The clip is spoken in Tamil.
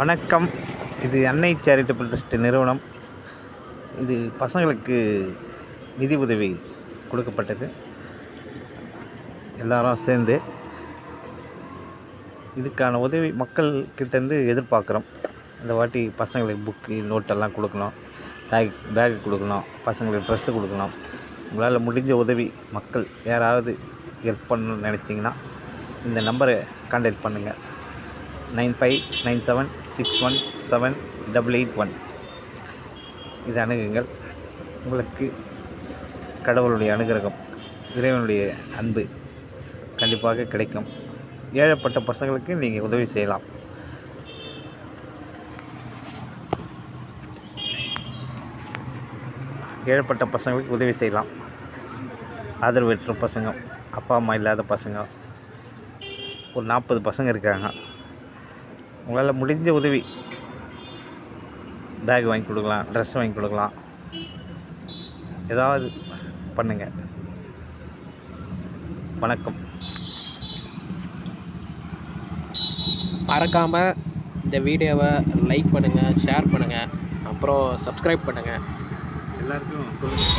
வணக்கம். இது அன்னை சேரிட்டபிள் ட்ரஸ்ட் நிறுவனம். இது பசங்களுக்கு நிதி உதவி கொடுக்கப்பட்டது. எல்லாரும் சேர்ந்து இதுக்கான உதவி மக்கள்கிட்டேருந்து எதிர்பார்க்குறோம். இந்த வாட்டி பசங்களுக்கு புக்கு நோட்டெல்லாம் கொடுக்கணும், பேகு கொடுக்கணும், பசங்களுக்கு ட்ரெஸ்ஸு கொடுக்கணும். உங்களால் முடிஞ்ச உதவி மக்கள் யாராவது ஹெல்ப் பண்ணணும்னு நினச்சிங்கன்னா இந்த நம்பரை கான்டாக்ட் பண்ணுங்கள். 9597617881 இது அணுகுங்கள். உங்களுக்கு கடவுளுடைய அனுகிரகம், இறைவனுடைய அன்பு கண்டிப்பாக கிடைக்கும். ஏழப்பட்ட பசங்களுக்கு நீங்கள் உதவி செய்யலாம். ஏழப்பட்ட பசங்களுக்கு உதவி செய்யலாம். ஆதரவற்ற பசங்க, அப்பா அம்மா இல்லாத பசங்க ஒரு 40 பசங்க இருக்காங்க. உங்களால் முடிஞ்ச உதவி பேக் வாங்கி கொடுக்கலாம், ட்ரெஸ் வாங்கி கொடுக்கலாம், ஏதாவது பண்ணுங்கள். வணக்கம். மறக்காமல் இந்த வீடியோவை லைக் பண்ணுங்கள், ஷேர் பண்ணுங்கள், அப்புறம் சப்ஸ்கிரைப் பண்ணுங்கள். எல்லாருக்கும் சொல்லுங்கள்.